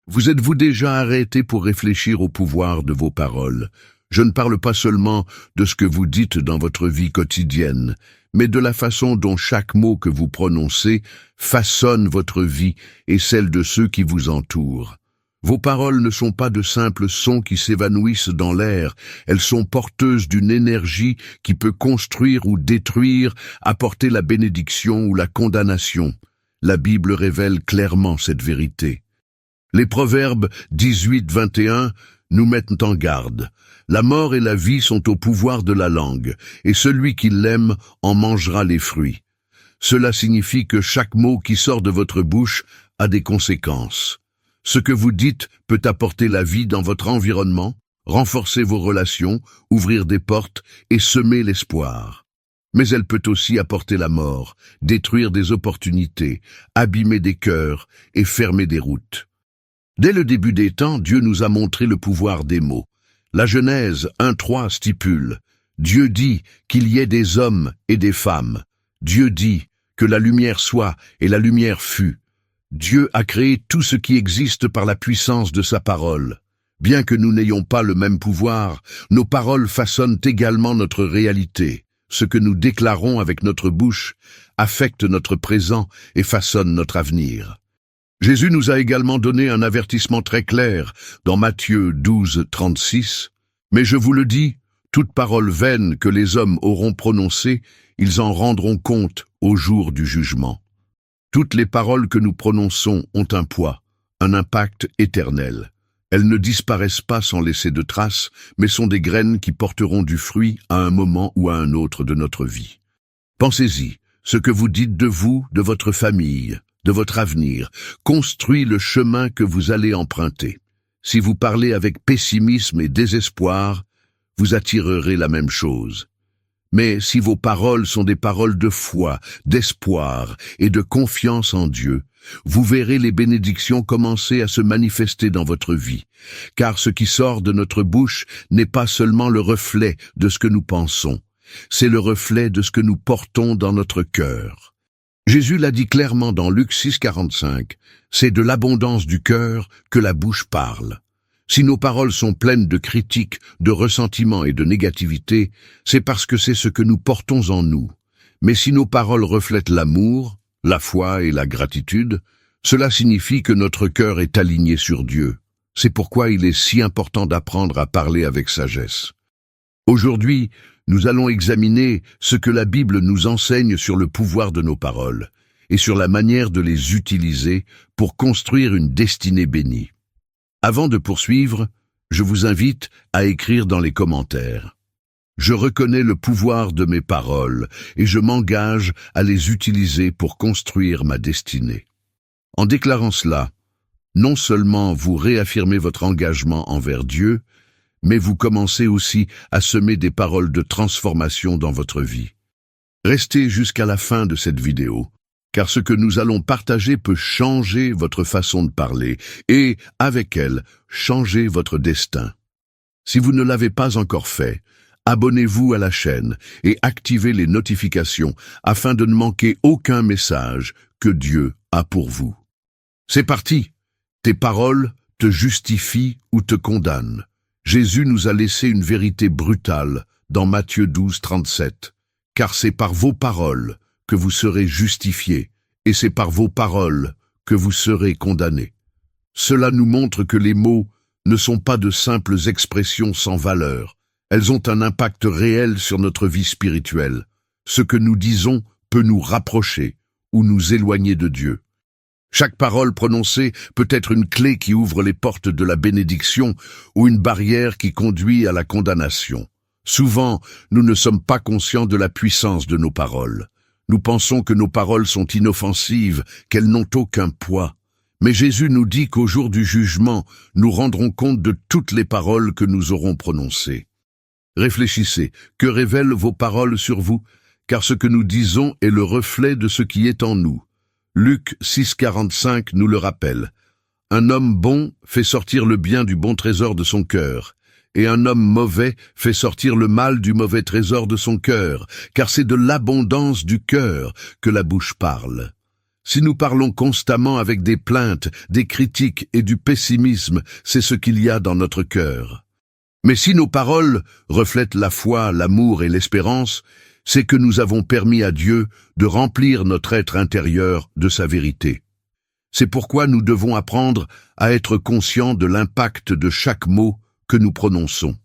Vous êtes-vous déjà arrêté pour réfléchir au pouvoir de vos paroles? Je ne parle pas seulement de ce que vous dites dans votre vie quotidienne, mais de la façon dont chaque mot que vous prononcez façonne votre vie et celle de ceux qui vous entourent. Vos paroles ne sont pas de simples sons qui s'évanouissent dans l'air, elles sont porteuses d'une énergie qui peut construire ou détruire, apporter la bénédiction ou la condamnation. La Bible révèle clairement cette vérité. Les Proverbes 18-21 nous mettent en garde. La mort et la vie sont au pouvoir de la langue, et celui qui l'aime en mangera les fruits. Cela signifie que chaque mot qui sort de votre bouche a des conséquences. Ce que vous dites peut apporter la vie dans votre environnement, renforcer vos relations, ouvrir des portes et semer l'espoir. Mais elle peut aussi apporter la mort, détruire des opportunités, abîmer des cœurs et fermer des routes. Dès le début des temps, Dieu nous a montré le pouvoir des mots. La Genèse 1:3 stipule « Dieu dit qu'il y ait des hommes et des femmes. Dieu dit que la lumière soit et la lumière fut. » Dieu a créé tout ce qui existe par la puissance de sa parole. Bien que nous n'ayons pas le même pouvoir, nos paroles façonnent également notre réalité. Ce que nous déclarons avec notre bouche affecte notre présent et façonne notre avenir. Jésus nous a également donné un avertissement très clair dans Matthieu 12:36. « Mais je vous le dis, toute parole vaine que les hommes auront prononcée, ils en rendront compte au jour du jugement. » Toutes les paroles que nous prononçons ont un poids, un impact éternel. Elles ne disparaissent pas sans laisser de traces, mais sont des graines qui porteront du fruit à un moment ou à un autre de notre vie. Pensez-y, ce que vous dites de vous, de votre famille, de votre avenir, construit le chemin que vous allez emprunter. Si vous parlez avec pessimisme et désespoir, vous attirerez la même chose. Mais si vos paroles sont des paroles de foi, d'espoir et de confiance en Dieu, vous verrez les bénédictions commencer à se manifester dans votre vie, car ce qui sort de notre bouche n'est pas seulement le reflet de ce que nous pensons, c'est le reflet de ce que nous portons dans notre cœur. Jésus l'a dit clairement dans Luc 6:45, « C'est de l'abondance du cœur que la bouche parle. » Si nos paroles sont pleines de critiques, de ressentiments et de négativité, c'est parce que c'est ce que nous portons en nous. Mais si nos paroles reflètent l'amour, la foi et la gratitude, cela signifie que notre cœur est aligné sur Dieu. C'est pourquoi il est si important d'apprendre à parler avec sagesse. Aujourd'hui, nous allons examiner ce que la Bible nous enseigne sur le pouvoir de nos paroles et sur la manière de les utiliser pour construire une destinée bénie. Avant de poursuivre, je vous invite à écrire dans les commentaires. Je reconnais le pouvoir de mes paroles et je m'engage à les utiliser pour construire ma destinée. En déclarant cela, non seulement vous réaffirmez votre engagement envers Dieu, mais vous commencez aussi à semer des paroles de transformation dans votre vie. Restez jusqu'à la fin de cette vidéo, car ce que nous allons partager peut changer votre façon de parler et, avec elle, changer votre destin. Si vous ne l'avez pas encore fait, abonnez-vous à la chaîne et activez les notifications afin de ne manquer aucun message que Dieu a pour vous. C'est parti! Tes paroles te justifient ou te condamnent. Jésus nous a laissé une vérité brutale dans Matthieu 12:37. « Car c'est par vos paroles que vous serez justifiés, et c'est par vos paroles que vous serez condamnés. » Cela nous montre que les mots ne sont pas de simples expressions sans valeur. Elles ont un impact réel sur notre vie spirituelle. Ce que nous disons peut nous rapprocher ou nous éloigner de Dieu. Chaque parole prononcée peut être une clé qui ouvre les portes de la bénédiction ou une barrière qui conduit à la condamnation. Souvent, nous ne sommes pas conscients de la puissance de nos paroles. Nous pensons que nos paroles sont inoffensives, qu'elles n'ont aucun poids. Mais Jésus nous dit qu'au jour du jugement, nous rendrons compte de toutes les paroles que nous aurons prononcées. Réfléchissez, que révèlent vos paroles sur vous? Car ce que nous disons est le reflet de ce qui est en nous. Luc 6:45 nous le rappelle. « Un homme bon fait sortir le bien du bon trésor de son cœur. Et un homme mauvais fait sortir le mal du mauvais trésor de son cœur, car c'est de l'abondance du cœur que la bouche parle. » Si nous parlons constamment avec des plaintes, des critiques et du pessimisme, c'est ce qu'il y a dans notre cœur. Mais si nos paroles reflètent la foi, l'amour et l'espérance, c'est que nous avons permis à Dieu de remplir notre être intérieur de sa vérité. C'est pourquoi nous devons apprendre à être conscients de l'impact de chaque mot que nous prononçons.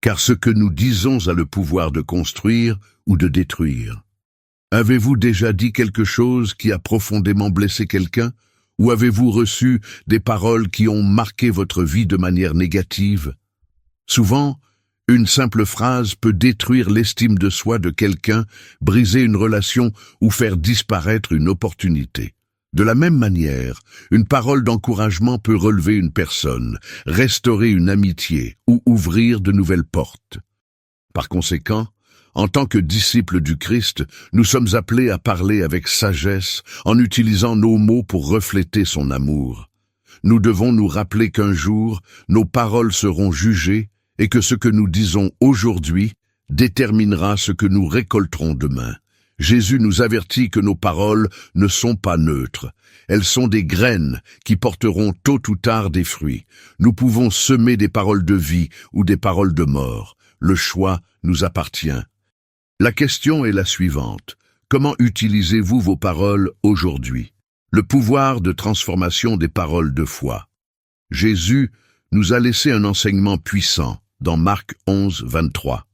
Car ce que nous disons a le pouvoir de construire ou de détruire. Avez-vous déjà dit quelque chose qui a profondément blessé quelqu'un? Ou avez-vous reçu des paroles qui ont marqué votre vie de manière négative? Souvent, une simple phrase peut détruire l'estime de soi de quelqu'un, briser une relation ou faire disparaître une opportunité. De la même manière, une parole d'encouragement peut relever une personne, restaurer une amitié ou ouvrir de nouvelles portes. Par conséquent, en tant que disciples du Christ, nous sommes appelés à parler avec sagesse en utilisant nos mots pour refléter son amour. Nous devons nous rappeler qu'un jour, nos paroles seront jugées et que ce que nous disons aujourd'hui déterminera ce que nous récolterons demain. Jésus nous avertit que nos paroles ne sont pas neutres. Elles sont des graines qui porteront tôt ou tard des fruits. Nous pouvons semer des paroles de vie ou des paroles de mort. Le choix nous appartient. La question est la suivante. Comment utilisez-vous vos paroles aujourd'hui? Le pouvoir de transformation des paroles de foi. Jésus nous a laissé un enseignement puissant dans Marc 11, 23.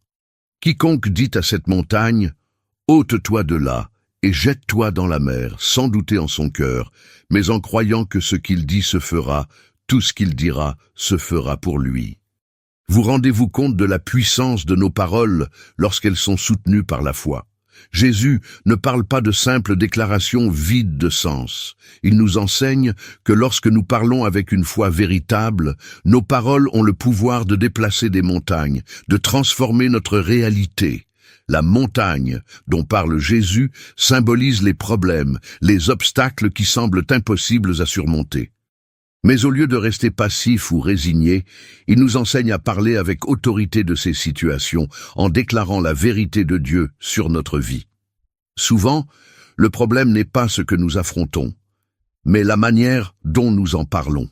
Quiconque dit à cette montagne, « Ôte-toi de là et jette-toi dans la mer », sans douter en son cœur, mais en croyant que ce qu'il dit se fera, tout ce qu'il dira se fera pour lui. Vous rendez-vous compte de la puissance de nos paroles lorsqu'elles sont soutenues par la foi? Jésus ne parle pas de simples déclarations vides de sens. Il nous enseigne que lorsque nous parlons avec une foi véritable, nos paroles ont le pouvoir de déplacer des montagnes, de transformer notre réalité. La montagne dont parle Jésus symbolise les problèmes, les obstacles qui semblent impossibles à surmonter. Mais au lieu de rester passif ou résigné, il nous enseigne à parler avec autorité de ces situations, en déclarant la vérité de Dieu sur notre vie. Souvent, le problème n'est pas ce que nous affrontons, mais la manière dont nous en parlons.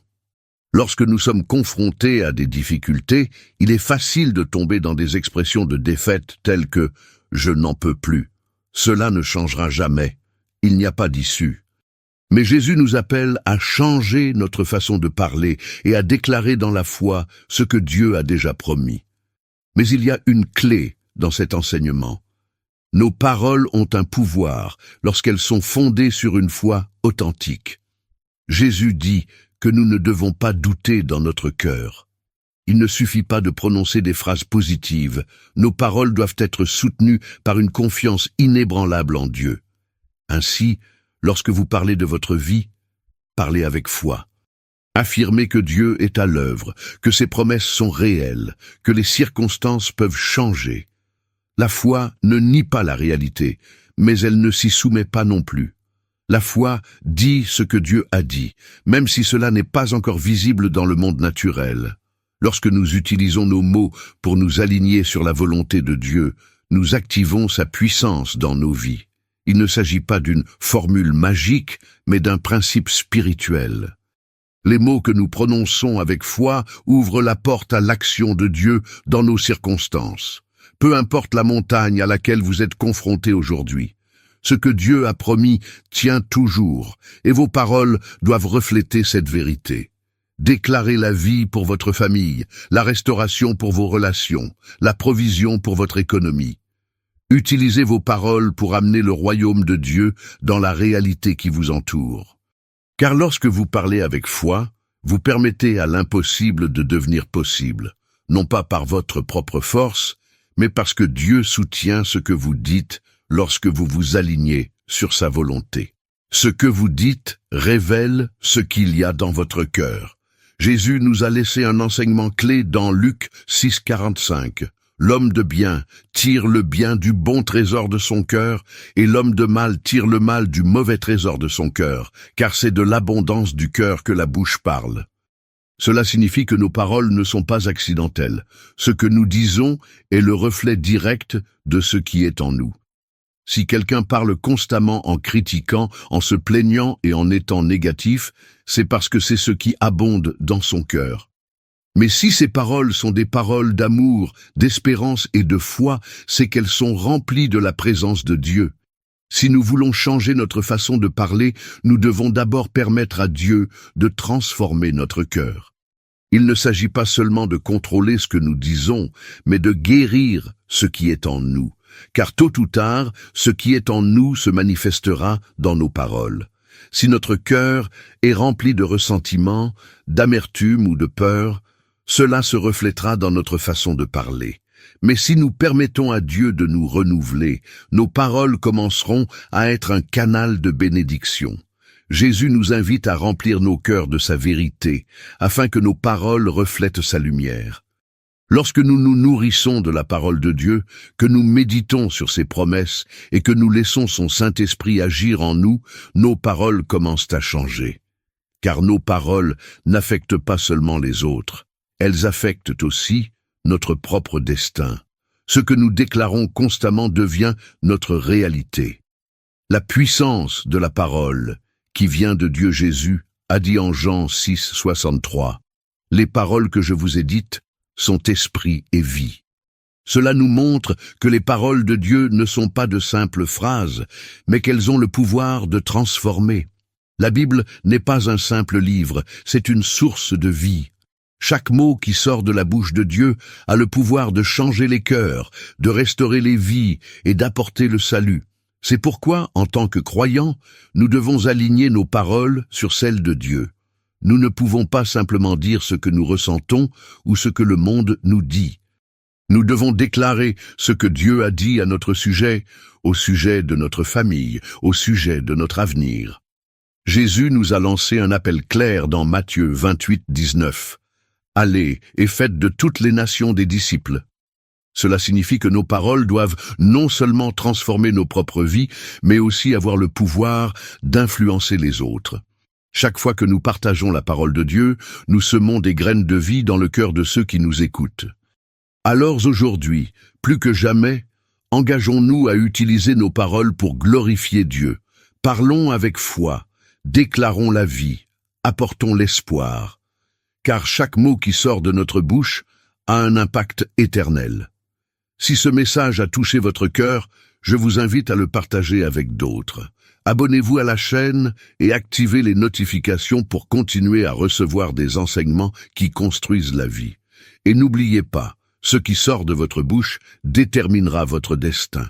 Lorsque nous sommes confrontés à des difficultés, il est facile de tomber dans des expressions de défaite telles que « je n'en peux plus »,« cela ne changera jamais »,« il n'y a pas d'issue ». Mais Jésus nous appelle à changer notre façon de parler et à déclarer dans la foi ce que Dieu a déjà promis. Mais il y a une clé dans cet enseignement. Nos paroles ont un pouvoir lorsqu'elles sont fondées sur une foi authentique. Jésus dit que nous ne devons pas douter dans notre cœur. Il ne suffit pas de prononcer des phrases positives. Nos paroles doivent être soutenues par une confiance inébranlable en Dieu. Ainsi, lorsque vous parlez de votre vie, parlez avec foi. Affirmez que Dieu est à l'œuvre, que ses promesses sont réelles, que les circonstances peuvent changer. La foi ne nie pas la réalité, mais elle ne s'y soumet pas non plus. La foi dit ce que Dieu a dit, même si cela n'est pas encore visible dans le monde naturel. Lorsque nous utilisons nos mots pour nous aligner sur la volonté de Dieu, nous activons sa puissance dans nos vies. Il ne s'agit pas d'une formule magique, mais d'un principe spirituel. Les mots que nous prononçons avec foi ouvrent la porte à l'action de Dieu dans nos circonstances. Peu importe la montagne à laquelle vous êtes confrontés aujourd'hui. Ce que Dieu a promis tient toujours, et vos paroles doivent refléter cette vérité. Déclarez la vie pour votre famille, la restauration pour vos relations, la provision pour votre économie. Utilisez vos paroles pour amener le royaume de Dieu dans la réalité qui vous entoure. Car lorsque vous parlez avec foi, vous permettez à l'impossible de devenir possible, non pas par votre propre force, mais parce que Dieu soutient ce que vous dites lorsque vous vous alignez sur sa volonté. Ce que vous dites révèle ce qu'il y a dans votre cœur. Jésus nous a laissé un enseignement clé dans Luc 6, 45. L'homme de bien tire le bien du bon trésor de son cœur, et l'homme de mal tire le mal du mauvais trésor de son cœur, car c'est de l'abondance du cœur que la bouche parle. Cela signifie que nos paroles ne sont pas accidentelles. Ce que nous disons est le reflet direct de ce qui est en nous. Si quelqu'un parle constamment en critiquant, en se plaignant et en étant négatif, c'est parce que c'est ce qui abonde dans son cœur. Mais si ces paroles sont des paroles d'amour, d'espérance et de foi, c'est qu'elles sont remplies de la présence de Dieu. Si nous voulons changer notre façon de parler, nous devons d'abord permettre à Dieu de transformer notre cœur. Il ne s'agit pas seulement de contrôler ce que nous disons, mais de guérir ce qui est en nous. Car tôt ou tard, ce qui est en nous se manifestera dans nos paroles. Si notre cœur est rempli de ressentiment, d'amertume ou de peur, cela se reflètera dans notre façon de parler. Mais si nous permettons à Dieu de nous renouveler, nos paroles commenceront à être un canal de bénédiction. Jésus nous invite à remplir nos cœurs de sa vérité, afin que nos paroles reflètent sa lumière. Lorsque nous nous nourrissons de la parole de Dieu, que nous méditons sur ses promesses et que nous laissons son Saint-Esprit agir en nous, nos paroles commencent à changer. Car nos paroles n'affectent pas seulement les autres, elles affectent aussi notre propre destin. Ce que nous déclarons constamment devient notre réalité. La puissance de la parole, qui vient de Dieu Jésus, a dit en Jean 6, 63, « Les paroles que je vous ai dites sont esprit et vie. » Cela nous montre que les paroles de Dieu ne sont pas de simples phrases, mais qu'elles ont le pouvoir de transformer. La Bible n'est pas un simple livre, c'est une source de vie. Chaque mot qui sort de la bouche de Dieu a le pouvoir de changer les cœurs, de restaurer les vies et d'apporter le salut. C'est pourquoi, en tant que croyants, nous devons aligner nos paroles sur celles de Dieu. Nous ne pouvons pas simplement dire ce que nous ressentons ou ce que le monde nous dit. Nous devons déclarer ce que Dieu a dit à notre sujet, au sujet de notre famille, au sujet de notre avenir. Jésus nous a lancé un appel clair dans Matthieu 28, 19. « Allez et faites de toutes les nations des disciples. » Cela signifie que nos paroles doivent non seulement transformer nos propres vies, mais aussi avoir le pouvoir d'influencer les autres. Chaque fois que nous partageons la parole de Dieu, nous semons des graines de vie dans le cœur de ceux qui nous écoutent. Alors aujourd'hui, plus que jamais, engageons-nous à utiliser nos paroles pour glorifier Dieu. Parlons avec foi, déclarons la vie, apportons l'espoir. Car chaque mot qui sort de notre bouche a un impact éternel. Si ce message a touché votre cœur, je vous invite à le partager avec d'autres. Abonnez-vous à la chaîne et activez les notifications pour continuer à recevoir des enseignements qui construisent la vie. Et n'oubliez pas, ce qui sort de votre bouche déterminera votre destin.